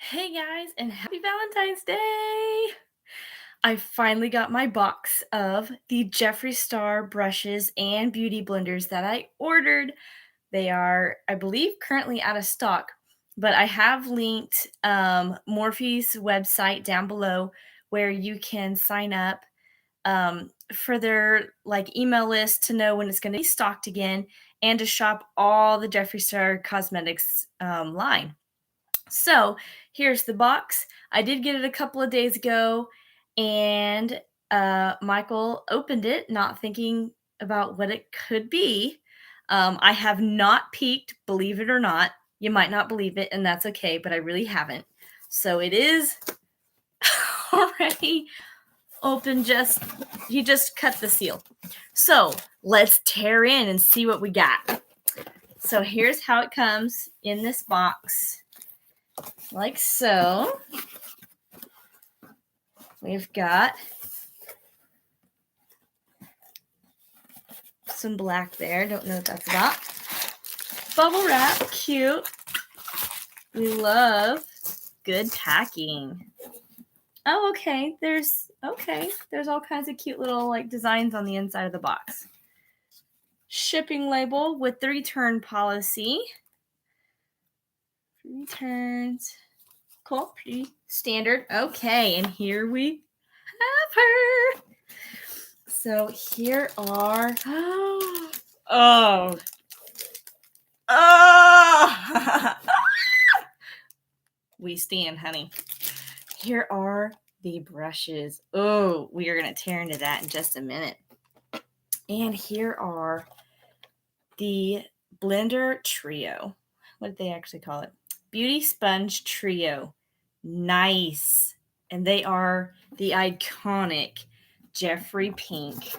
Hey guys, and happy Valentine's Day! I finally got my box of the Jeffree Star brushes and beauty blenders that I ordered. They are, I believe, currently out of stock, but I have linked Morphe's website down below where you can sign up for their email list to know when it's going to be stocked again and to shop all the Jeffree Star Cosmetics line. So here's the box. I did get it a couple of days ago, and Michael opened it, not thinking about what it could be. I have not peeked, believe it or not. You might not believe it, and that's okay, but I really haven't. So it is already open. He just cut the seal. So let's tear in and see what we got. So here's how it comes in this box. Like so. We've got some black there. Don't know what that's about. Bubble wrap, cute. We love good packing. Oh, okay. There's all kinds of cute little designs on the inside of the box. Shipping label with the return policy. Returns. Cool, pretty standard. Okay, and here we have her. So here are oh we stand, honey. Here are the brushes. Oh, we are gonna tear into that in just a minute. And here are the blender trio. What did they actually call it? Beauty sponge trio. Nice. And they are the iconic Jeffree pink,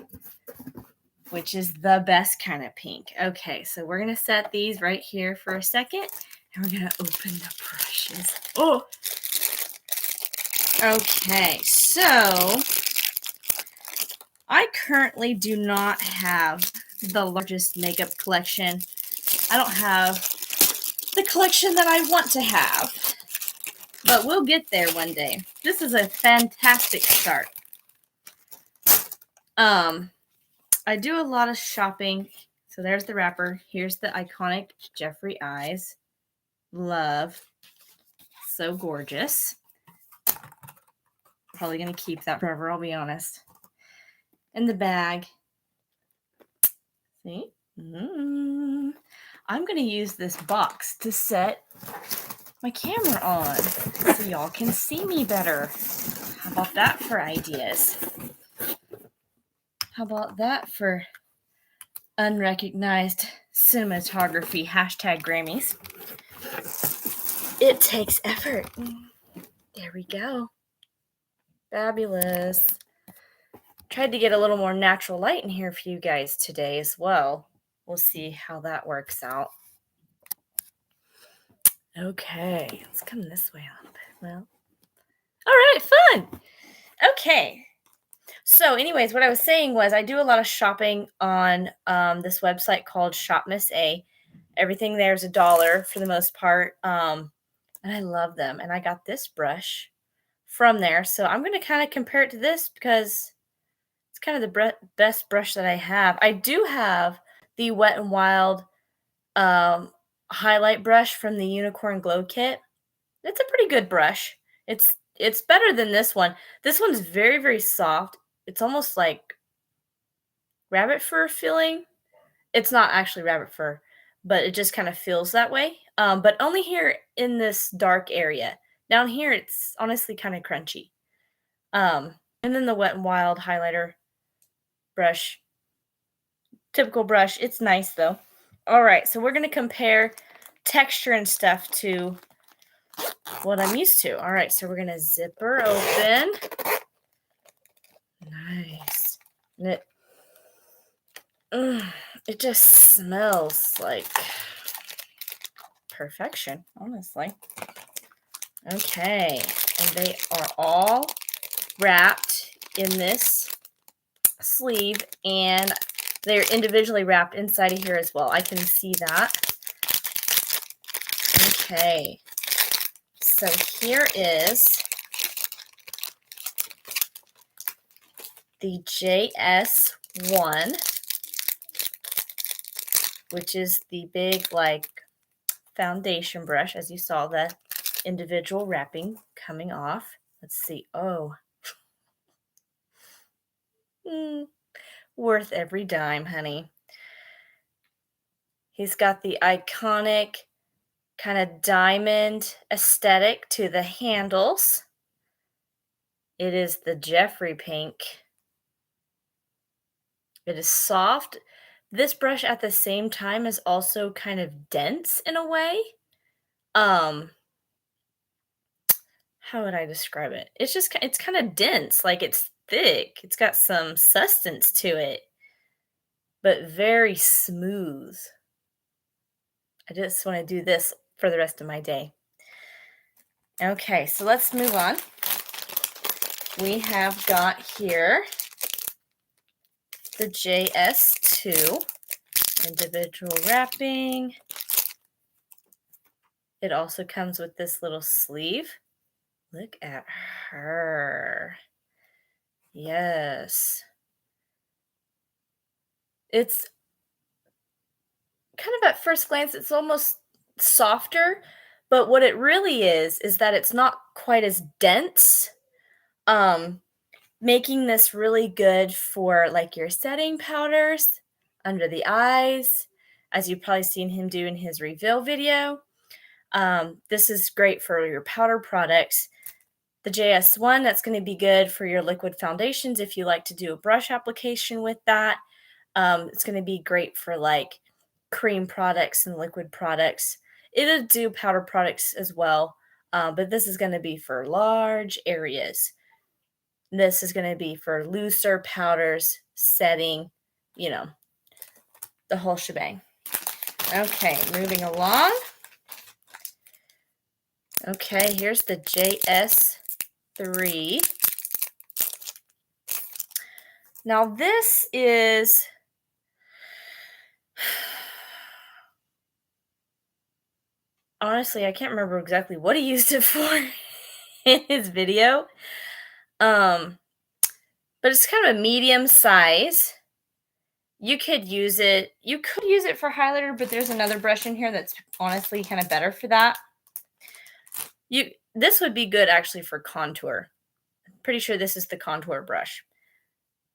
which is the best kind of pink. Okay, so we're going to set these right here for a second, and we're going to open the brushes. Oh! Okay, so I currently do not have the largest makeup collection. I don't have the collection that I want to have, but we'll get there one day. This is a fantastic start. I do a lot of shopping. So there's the wrapper. Here's the iconic Jeffree eyes. Love. So gorgeous. Probably going to keep that forever, I'll be honest. And the bag. See? I'm going to use this box to set my camera on so y'all can see me better. How about that for ideas? How about that for unrecognized cinematography? Hashtag Grammys. It takes effort. There we go. Fabulous. Tried to get a little more natural light in here for you guys today as well. We'll see how that works out. Okay, let's come this way a little bit. Well, all right, fun. Okay. So anyways, what I was saying was I do a lot of shopping on this website called Shop Miss A. Everything there is $1 for the most part. And I love them. And I got this brush from there. So I'm going to kind of compare it to this because it's kind of the best brush that I have. I do have the Wet n Wild highlight brush from the Unicorn Glow Kit. It's a pretty good brush. It's better than this one. This one's very, very soft. It's almost like rabbit fur feeling. It's not actually rabbit fur, but it just kind of feels that way. But only here in this dark area. Down here, it's honestly kind of crunchy. And then the Wet n Wild highlighter brush. Typical brush. It's nice, though. All right, so we're going to compare texture and stuff to what I'm used to. All right, so we're going to zip her open. Nice. And it just smells like perfection, honestly. Okay, and they are all wrapped in this sleeve, and they're individually wrapped inside of here as well. I can see that. Okay. So here is the JS1, which is the big like foundation brush, as you saw the individual wrapping coming off. Let's see. Oh, worth every dime, honey. He's got the iconic kind of diamond aesthetic to the handles. It is the Jeffree pink. It is soft. This brush at the same time is also kind of dense in a way. How would I describe it? It's kind of dense, like it's thick. It's got some substance to it, but very smooth. I just want to do this for the rest of my day. Okay, so let's move on. We have got here the JS2 individual wrapping. It also comes with this little sleeve. Look at her. Yes. It's kind of at first glance, it's almost softer, but what it really is that it's not quite as dense. Making this really good for like your setting powders under the eyes, as you've probably seen him do in his reveal video. This is great for your powder products. The JS1, that's going to be good for your liquid foundations if you like to do a brush application with that. It's going to be great for like cream products and liquid products. It'll do powder products as well, but this is going to be for large areas. This is going to be for looser powders, setting, the whole shebang. Okay, moving along. Okay, here's the JS3. Now this is honestly, I can't remember exactly what he used it for in his video. But it's kind of a medium size. You could use it for highlighter, but there's another brush in here that's honestly kind of better for that. This would be good actually for contour. I'm pretty sure this is the contour brush.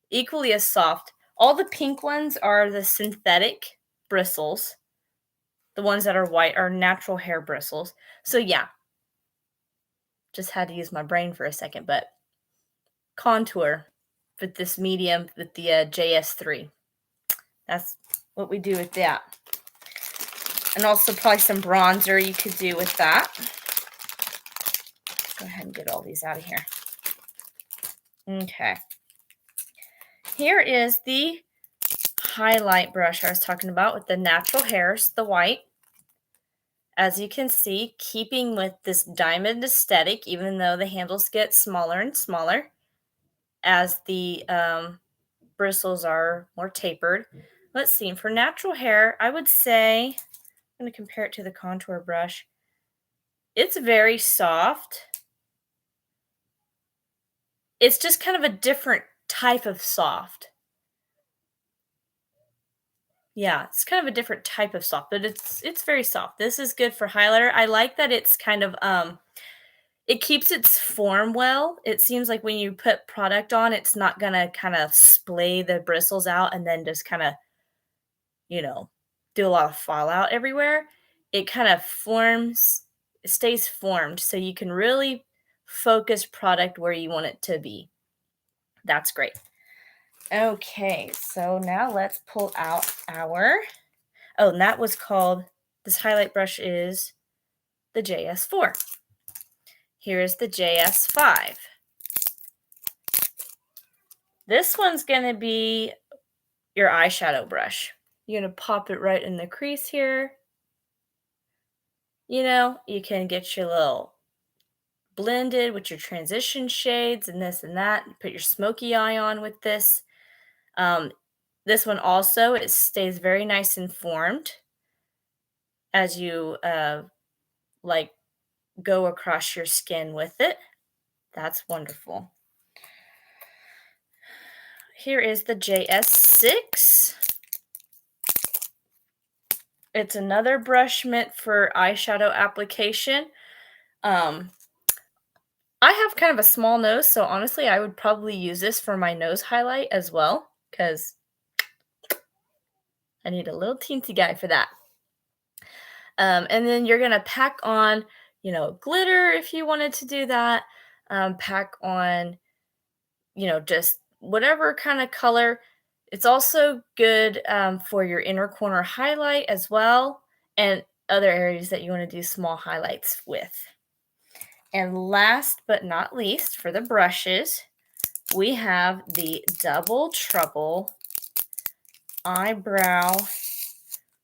Equally as soft. All the pink ones are the synthetic bristles. The ones that are white are natural hair bristles. So yeah, just had to use my brain for a second, but contour with this medium with the JS3. That's what we do with that. And also probably some bronzer you could do with that. Go ahead and get all these out of here. Okay. Here is the highlight brush I was talking about with the natural hairs, the white. As you can see, keeping with this diamond aesthetic, even though the handles get smaller and smaller as the bristles are more tapered. Let's see, for natural hair, I would say, I'm going to compare it to the contour brush. It's very soft. It's just kind of a different type of soft. Yeah, it's kind of a different type of soft, but it's very soft. This is good for highlighter. I like that it's kind of it keeps its form well. It seems like when you put product on, it's not gonna kind of splay the bristles out and then just kind of, do a lot of fallout everywhere. It kind of it stays formed, so you can really focus product where you want it to be. That's great. Okay, so now let's pull out and that was called, this highlight brush is the JS4. Here is the JS5. This one's going to be your eyeshadow brush. You're going to pop it right in the crease here. You can get your little blended with your transition shades and this and that. Put your smoky eye on with this. This one also, it stays very nice and formed as you go across your skin with it. That's wonderful. Here is the JS6. It's another brush meant for eyeshadow application. I have kind of a small nose, so honestly, I would probably use this for my nose highlight as well, because I need a little teensy guy for that. And then you're gonna pack on, glitter if you wanted to do that. Pack on, just whatever kind of color. It's also good for your inner corner highlight as well, and other areas that you want to do small highlights with. And last but not least, for the brushes, we have the Double Trouble Eyebrow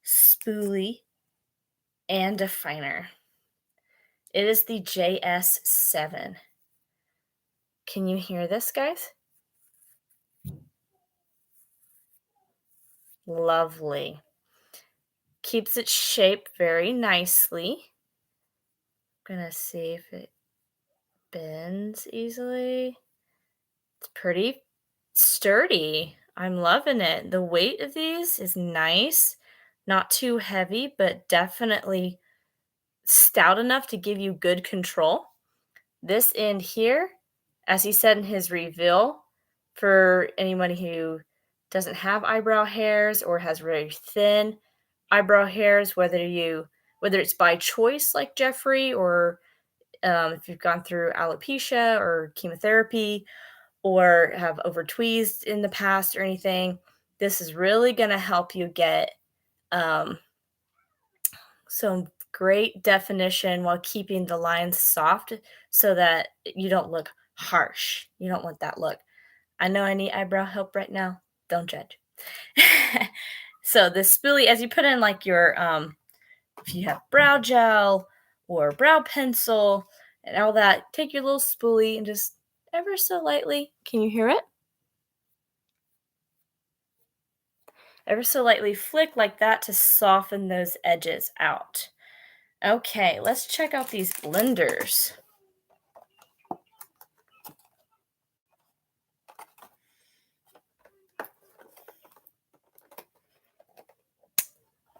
Spoolie and Definer. It is the JS7. Can you hear this, guys? Lovely. Keeps its shape very nicely. I'm gonna see if it bends easily. It's pretty sturdy. I'm loving it. The weight of these is nice. Not too heavy, but definitely stout enough to give you good control. This end here, as he said in his reveal, for anyone who doesn't have eyebrow hairs or has very thin eyebrow hairs, whether it's by choice like Jeffree, or if you've gone through alopecia or chemotherapy, or have over tweezed in the past or anything, this is really going to help you get some great definition while keeping the lines soft so that you don't look harsh. You don't want that look. I know I need eyebrow help right now. Don't judge. So the spoolie, as you put in like your, if you have brow gel or brow pencil and all that, take your little spoolie and just ever so lightly, can you hear it? Ever so lightly flick like that to soften those edges out. Okay, let's check out these blenders.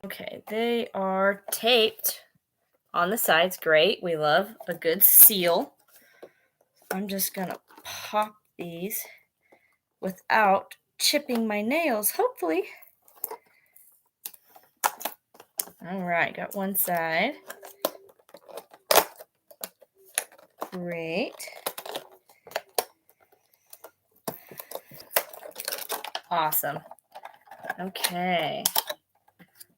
Okay, they are taped on the sides. Great. We love a good seal. I'm just gonna pop these without chipping my nails, hopefully. All right, got one side. Great. Awesome. Okay.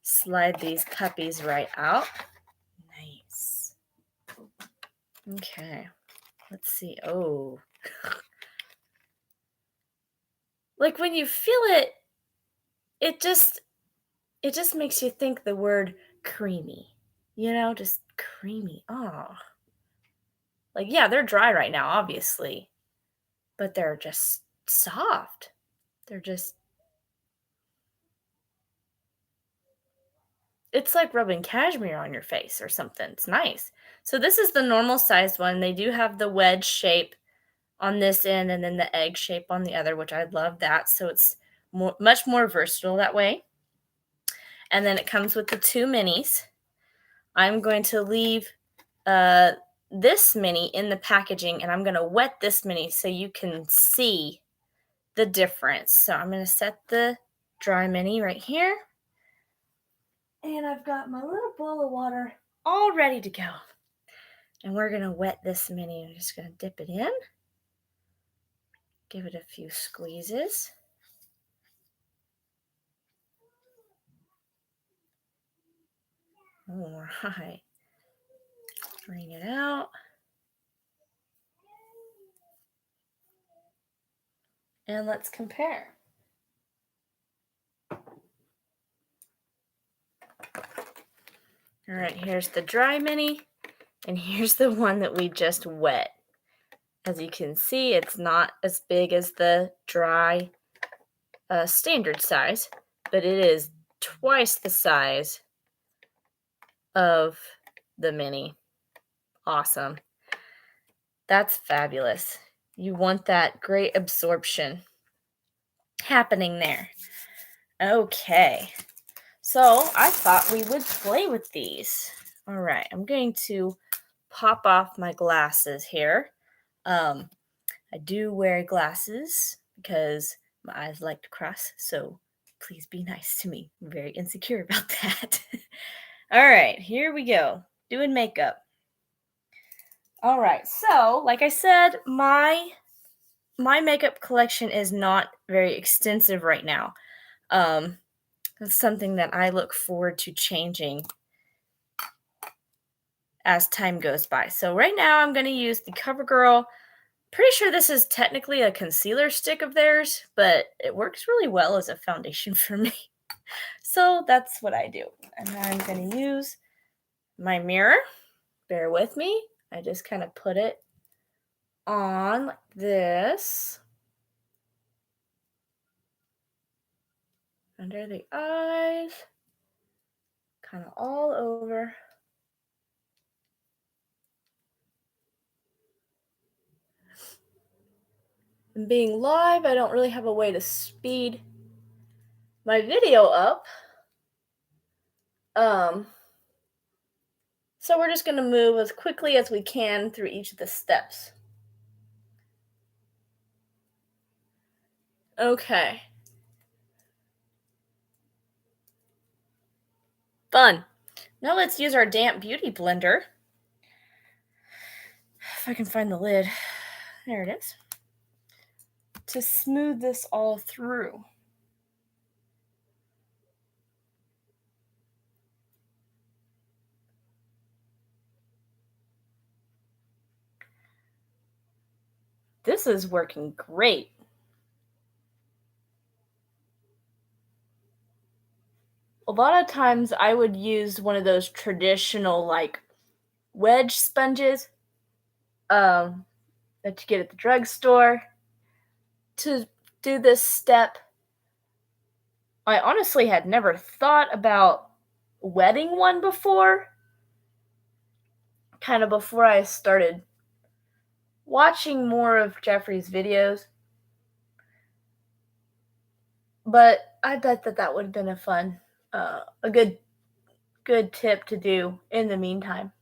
Slide these puppies right out. Nice. Okay. Let's see. Oh. Like when you feel it, it just makes you think the word creamy. Just creamy. Oh. Like, yeah, they're dry right now, obviously, but they're just soft. It's like rubbing cashmere on your face or something. It's nice. So this is the normal sized one. They do have the wedge shape on this end and then the egg shape on the other, which I love that. So it's much more versatile that way. And then it comes with the two minis. I'm going to leave this mini in the packaging, and I'm going to wet this mini so you can see the difference. So I'm going to set the dry mini right here. And I've got my little bowl of water all ready to go. And we're going to wet this mini. I'm just going to dip it in. Give it a few squeezes. All right. Bring it out. And let's compare. All right, here's the dry mini, and here's the one that we just wet. As you can see, it's not as big as the dry standard size, but it is twice the size of the mini. Awesome. That's fabulous. You want that great absorption happening there. Okay. So I thought we would play with these. All right. I'm going to pop off my glasses here. I do wear glasses because my eyes like to cross, so please be nice to me. I'm very insecure about that. All right, here we go. Doing makeup. All right, so like I said, my makeup collection is not very extensive right now. That's something that I look forward to changing as time goes by. So right now I'm going to use the CoverGirl. Pretty sure this is technically a concealer stick of theirs, but it works really well as a foundation for me. So that's what I do. And I'm going to use my mirror. Bear with me. I just kind of put it on like this. Under the eyes. Kind of all over. And being live, I don't really have a way to speed my video up. So we're just going to move as quickly as we can through each of the steps. Okay. Fun. Now let's use our damp beauty blender. If I can find the lid. There it is. To smooth this all through. This is working great. A lot of times I would use one of those traditional like wedge sponges that you get at the drugstore to do this step. I honestly had never thought about wetting one before, kind of before I started watching more of Jeffree's videos. But I bet that would have been a good tip to do in the meantime.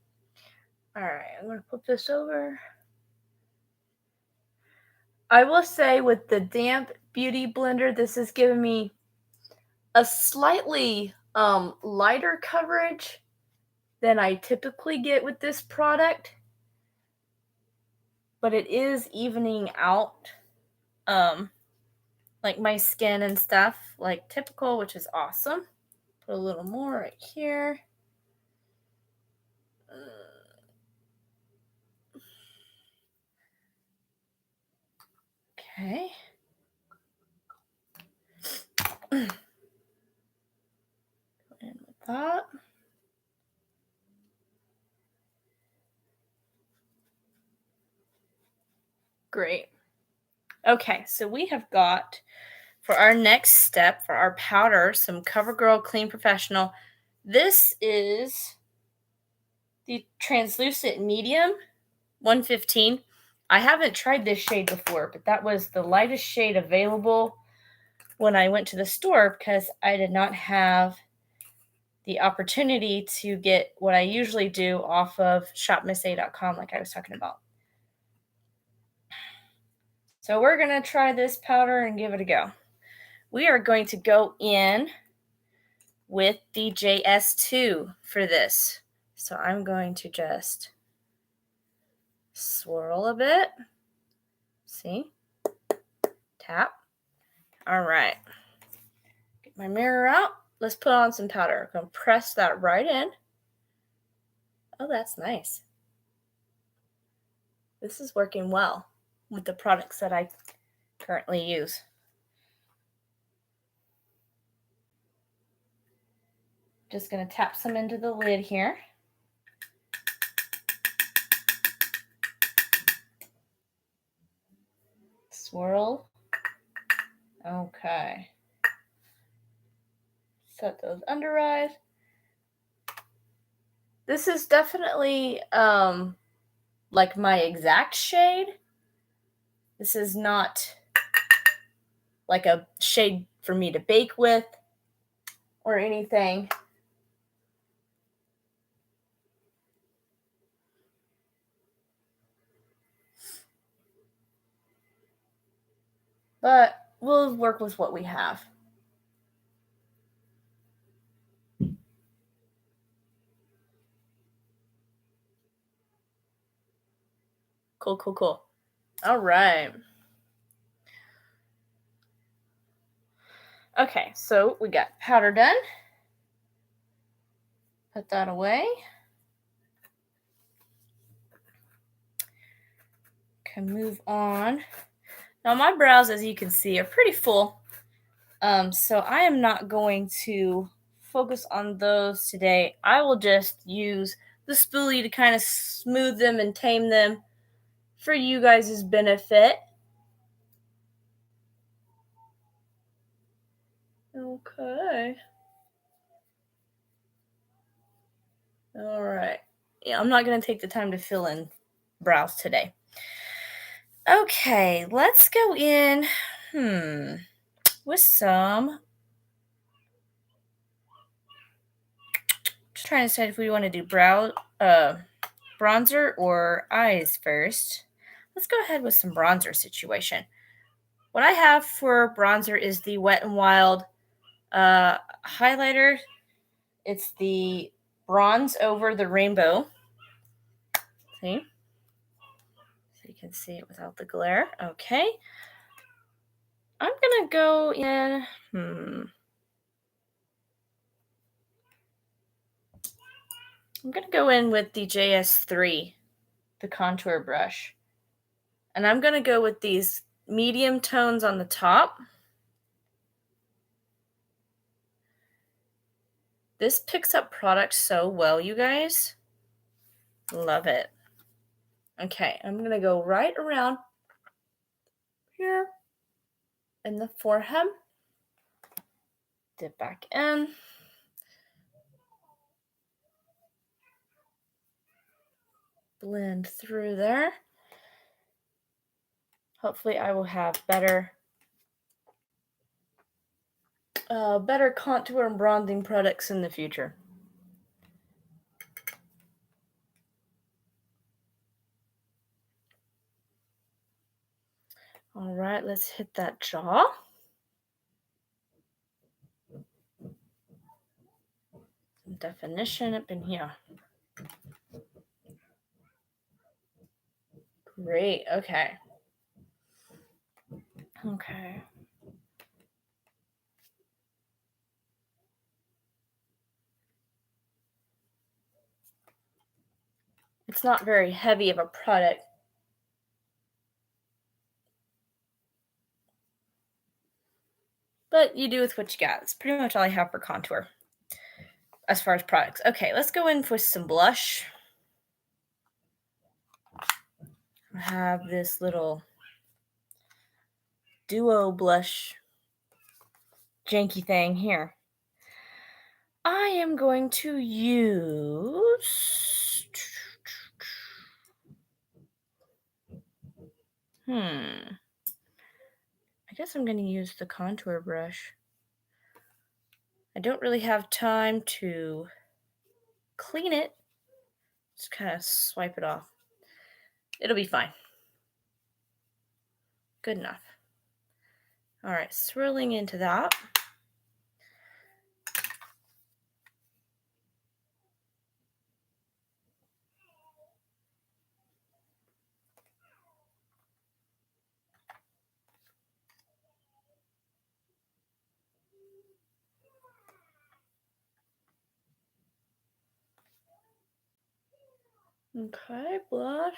All right, I'm going to flip this over. I will say with the damp beauty blender, this has given me a slightly lighter coverage than I typically get with this product, but it is evening out like my skin and stuff like typical, which is awesome. Put a little more right here. Okay. In with that. Great. Okay, so we have got, for our next step, for our powder, some CoverGirl Clean Professional. This is the translucent medium, 115. I haven't tried this shade before, but that was the lightest shade available when I went to the store because I did not have the opportunity to get what I usually do off of shopmissa.com like I was talking about. So we're going to try this powder and give it a go. We are going to go in with the JS2 for this. So I'm going to just swirl a bit. See? Tap. All right. Get my mirror out. Let's put on some powder. I'm going to press that right in. Oh, that's nice. This is working well with the products that I currently use. Just going to tap some into the lid here. Swirl. Okay. Set those under eyes. This is definitely like my exact shade. This is not like a shade for me to bake with or anything. But we'll work with what we have. Cool, cool, cool. All right. Okay, so we got powder done. Put that away. Can move on. Now my brows, as you can see, are pretty full. So I am not going to focus on those today. I will just use the spoolie to kind of smooth them and tame them for you guys' benefit. Okay. All right. Yeah, I'm not going to take the time to fill in brows today. Okay, let's go in with some. Just trying to decide if we want to do bronzer or eyes first. Let's go ahead with some bronzer situation. What I have for bronzer is the Wet n Wild highlighter. It's the bronze over the rainbow. See? So you can see it without the glare. Okay. I'm going to go in. I'm going to go in with the JS3, the contour brush. And I'm going to go with these medium tones on the top. This picks up product so well, you guys. Love it. Okay, I'm going to go right around here in the forehead. Dip back in. Blend through there. Hopefully I will have better contour and bronzing products in the future. All right, let's hit that jaw. Some definition up in here. Great, okay. Okay. It's not very heavy of a product. But you do with what you got. That's pretty much all I have for contour as far as products. Okay, let's go in with some blush. I have this little duo blush janky thing here. I am going to use I guess I'm going to use the contour brush. I don't really have time to clean it. Just kind of swipe it off. It'll be fine. Good enough. All right, swirling into that. Okay, blush.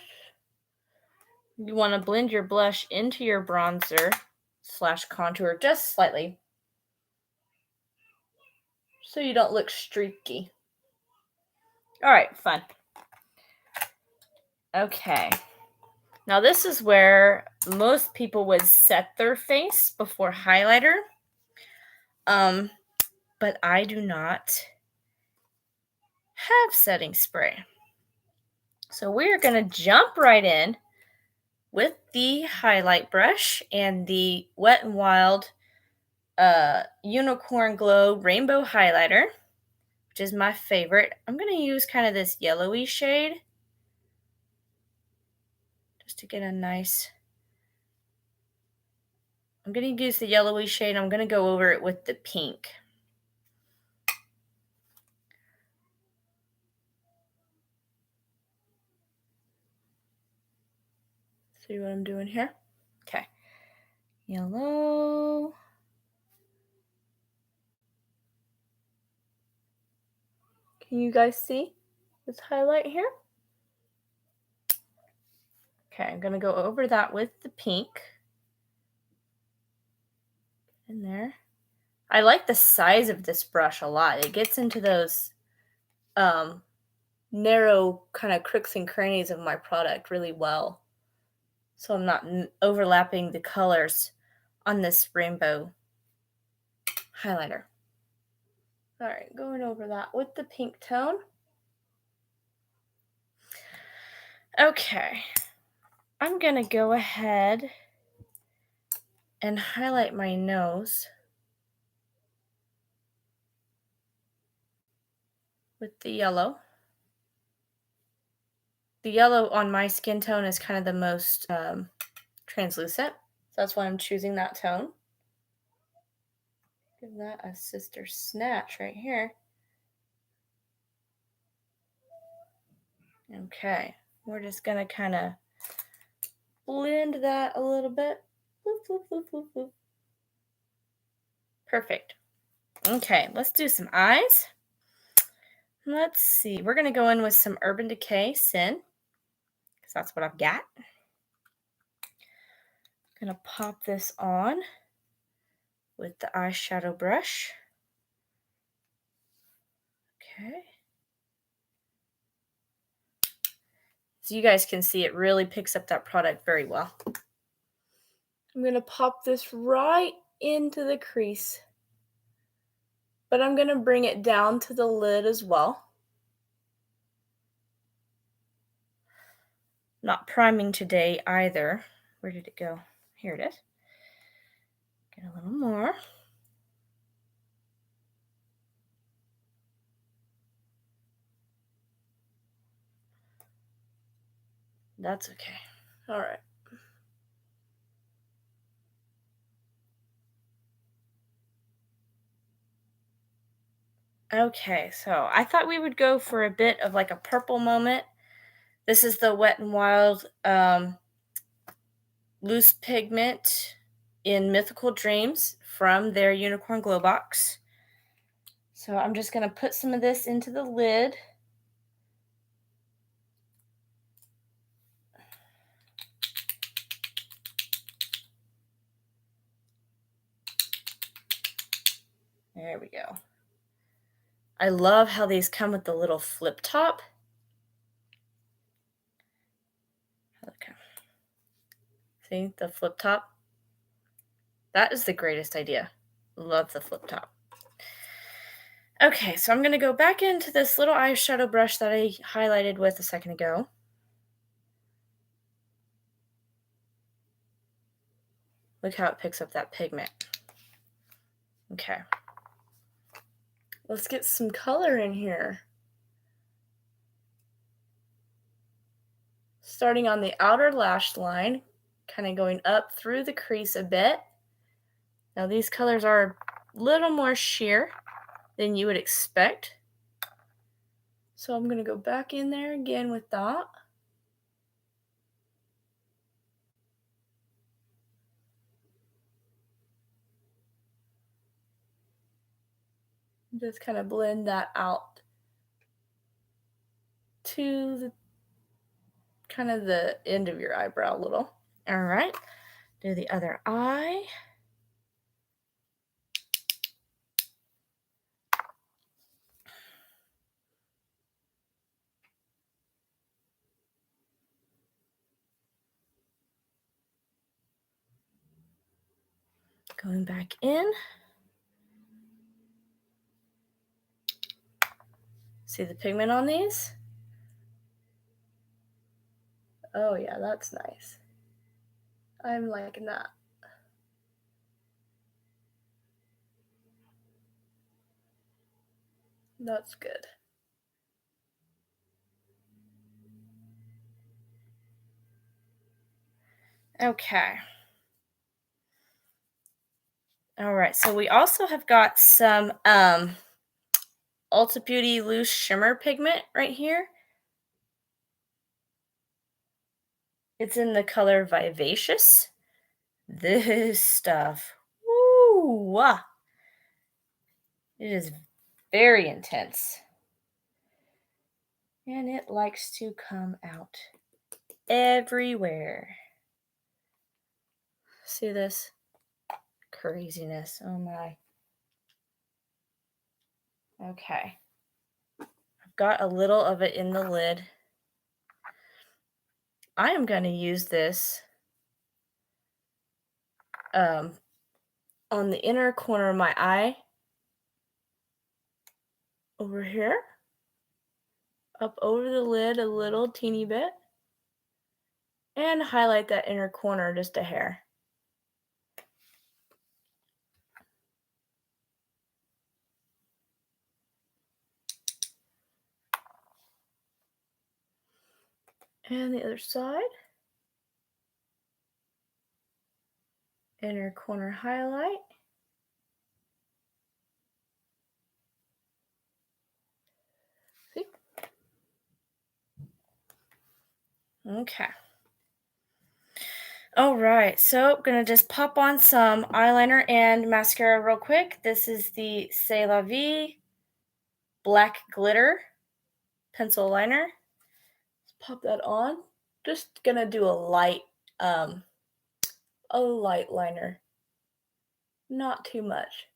You want to blend your blush into your bronzer / contour just slightly so you don't look streaky. All right, fun. Okay. Now this is where most people would set their face before highlighter. But I do not have setting spray. So we're going to jump right in with the highlight brush and the Wet n Wild Unicorn Glow Rainbow Highlighter, which is my favorite. I'm going to use kind of this yellowy shade just to get a nice... I'm going to use the yellowy shade. I'm going to go over it with the pink. See what I'm doing here? Okay. Yellow. Can you guys see this highlight here? Okay, I'm going to go over that with the pink. In there. I like the size of this brush a lot. It gets into those narrow kind of crooks and crannies of my product really well. So I'm not overlapping the colors on this rainbow highlighter. All right, going over that with the pink tone. Okay, I'm gonna go ahead and highlight my nose with the yellow. The yellow on my skin tone is kind of the most translucent, so that's why I'm choosing that tone. Give that a sister snatch right here. Okay, we're just gonna kind of blend that a little bit. Boop, boop, boop, boop, boop. Perfect. Okay, let's do some eyes. Let's see. We're gonna go in with some Urban Decay Sin, because that's what I've got. Gonna pop this on with the eyeshadow brush. Okay. So you guys can see it really picks up that product very well. I'm going to pop this right into the crease, but I'm going to bring it down to the lid as well. Not priming today either. Where did it go? Here it is. Get a little more. That's okay. All right. Okay, so I thought we would go for a bit of like a purple moment. This is the Wet n Wild Loose Pigment in Mythical Dreams from their Unicorn Glow Box. So I'm just going to put some of this into the lid. There we go. I love how these come with the little flip top. Okay. See the flip top? That is the greatest idea. Love the flip top. Okay, so I'm going to go back into this little eyeshadow brush that I highlighted with a second ago. Look how it picks up that pigment. Okay. Let's get some color in here. Starting on the outer lash line, kind of going up through the crease a bit. Now these colors are a little more sheer than you would expect. So I'm going to go back in there again with that. Just kind of blend that out to the kind of the end of your eyebrow a little. All right, do the other eye. Going back in. See the pigment on these? Oh yeah, that's nice. I'm liking that. That's good. Okay. All right, so we also have got some Ulta Beauty Loose Shimmer Pigment right here. It's in the color Vivacious. This stuff, woo, it is very intense. And it likes to come out everywhere. See this? Craziness. Oh my. Okay. I've got a little of it in the lid. I am going to use this on the inner corner of my eye. Over here. Up over the lid a little teeny bit. And highlight that inner corner just a hair. And the other side. Inner corner highlight. See? Okay. All right, so gonna just pop on some eyeliner and mascara real quick. This is the C'est La Vie Black Glitter pencil liner. Let's pop that on. Just gonna do a light liner. Not too much.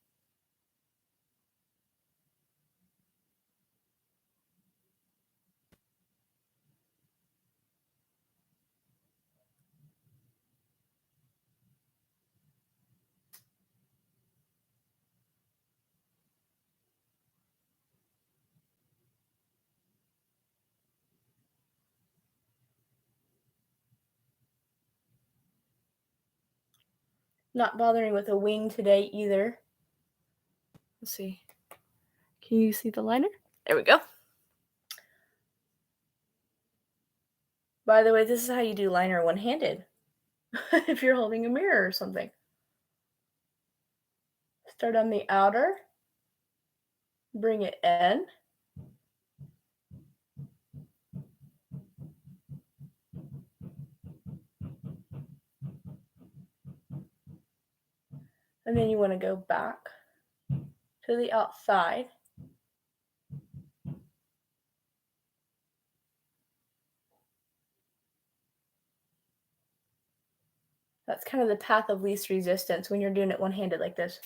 Not bothering with a wing today either. Let's see. Can you see the liner? There we go. By the way, this is how you do liner one-handed. If you're holding a mirror or something. Start on the outer. Bring it in. And then you want to go back to the outside. That's kind of the path of least resistance when you're doing it one-handed like this.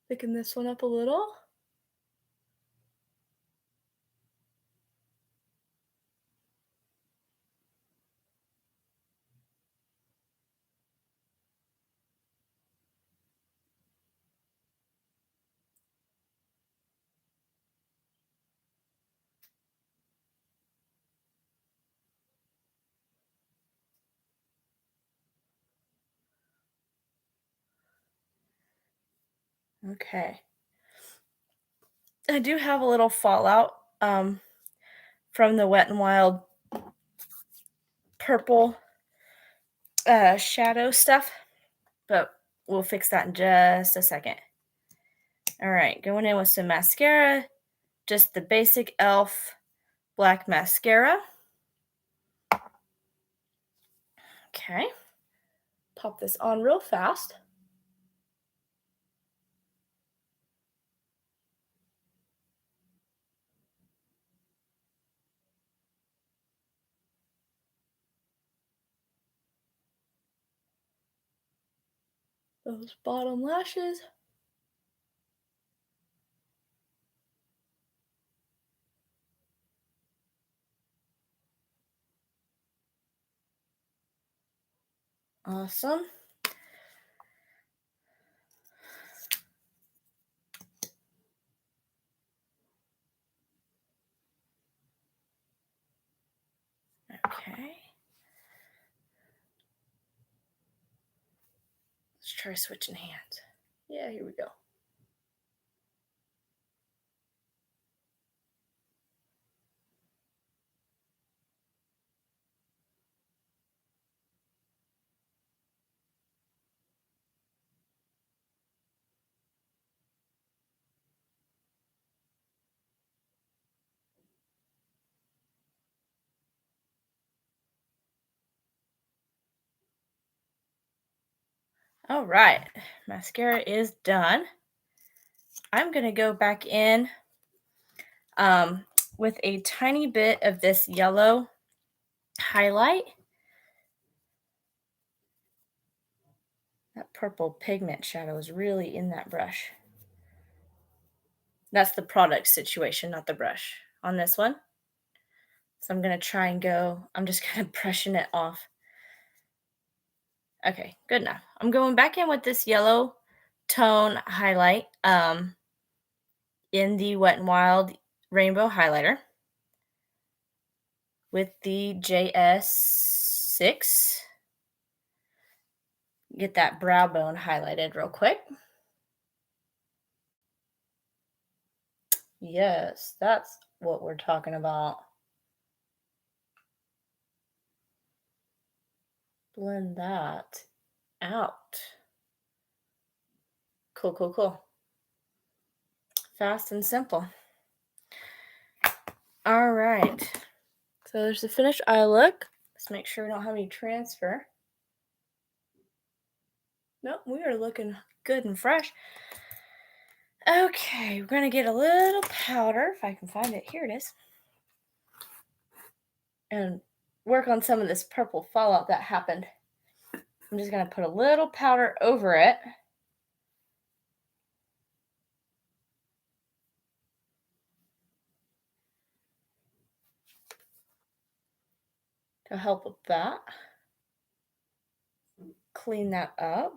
Thicken this one up a little. Okay. I do have a little fallout from the Wet n Wild purple shadow stuff, but we'll fix that in just a second. All right, going in with some mascara, just the basic e.l.f. black mascara. Okay. Pop this on real fast. Those bottom lashes. Awesome. Okay. Let's try switching hands. Yeah, here we go. All right, mascara is done. I'm gonna go back in with a tiny bit of this yellow highlight. That purple pigment shadow is really in that brush. That's the product situation, not the brush on this one. So I'm gonna try and I'm just kind of brushing it off. Okay, good enough. I'm going back in with this yellow tone highlight in the Wet n Wild Rainbow Highlighter with the JS6. Get that brow bone highlighted real quick. Yes, that's what we're talking about. Blend that out. Cool, cool, cool. Fast and simple. All right. So there's the finished eye look. Let's make sure we don't have any transfer. Nope, we are looking good and fresh. Okay, we're going to get a little powder, if I can find it. Here it is. And work on some of this purple fallout that happened. I'm just going to put a little powder over it. To help with that. Clean that up.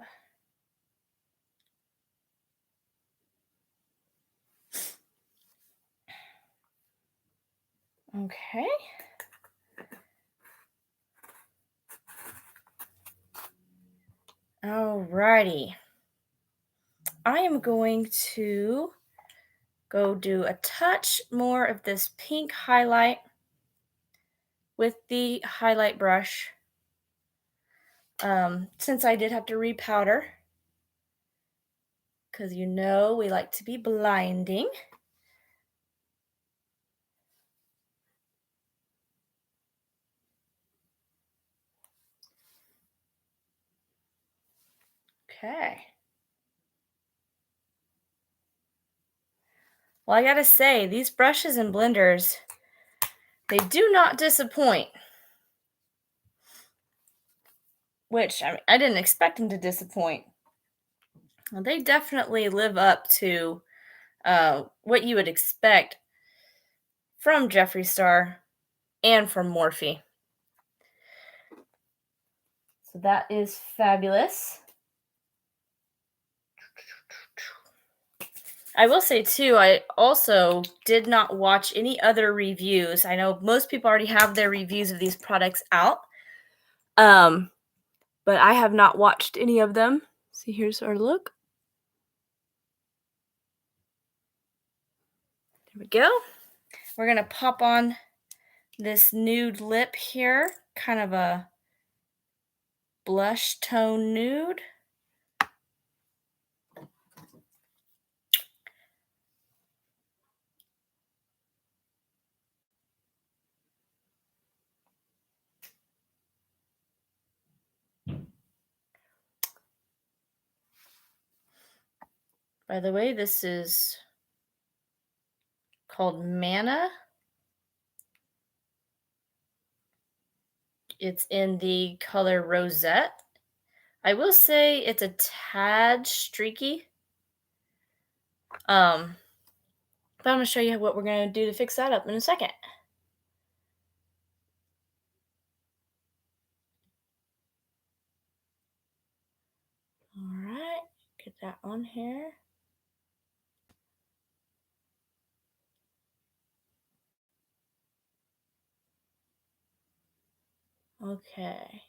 Okay. Alrighty. I am going to go do a touch more of this pink highlight with the highlight brush. Since I did have to repowder, because you know we like to be blinding. Okay. Well, I gotta say, these brushes and blenders, they do not disappoint. Which, I didn't expect them to disappoint. Well, they definitely live up to what you would expect from Jeffree Star and from Morphe. So that is fabulous. I will say too, I also did not watch any other reviews. I know most people already have their reviews of these products out. But I have not watched any of them. See, here's our look. There we go. We're gonna pop on this nude lip here, kind of a blush tone nude. By the way, this is called Manna. It's in the color Rosette. I will say it's a tad streaky. But I'm gonna show you what we're gonna do to fix that up in a second. All right, get that on here. Okay.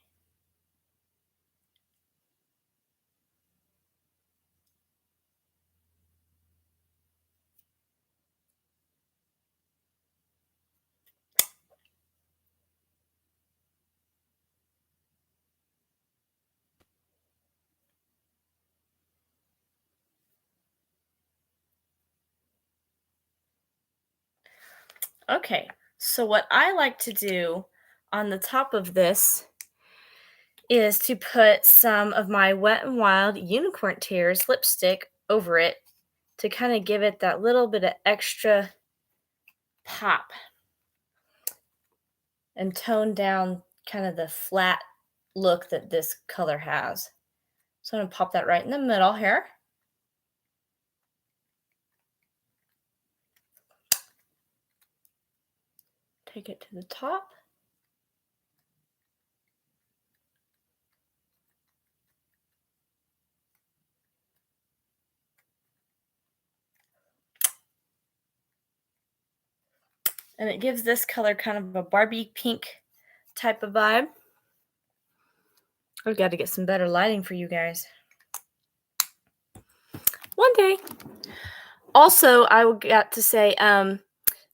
Okay, so what I like to do on the top of this is to put some of my Wet n Wild Unicorn Tears lipstick over it to kind of give it that little bit of extra pop and tone down kind of the flat look that this color has. So I'm going to pop that right in the middle here. Take it to the top. And it gives this color kind of a Barbie pink type of vibe. I've got to get some better lighting for you guys. One day. Also, I got to say,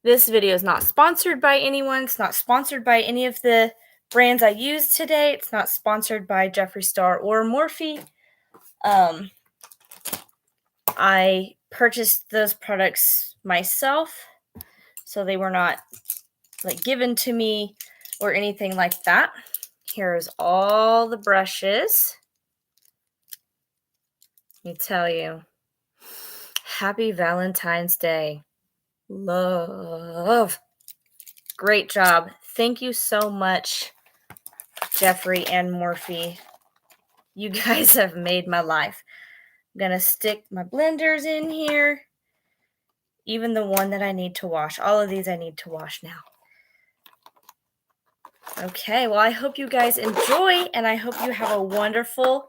this video is not sponsored by anyone. It's not sponsored by any of the brands I used today. It's not sponsored by Jeffree Star or Morphe. I purchased those products myself, so they were not like given to me or anything like that. Here's all the brushes. Let me tell you, happy Valentine's Day. Love. Great job. Thank you so much, Jeffree and Morphe. You guys have made my life. I'm going to stick my blenders in here. Even the one that I need to wash. All of these I need to wash now. Okay, well, I hope you guys enjoy, and I hope you have a wonderful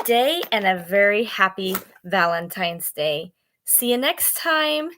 day and a very happy Valentine's Day. See you next time.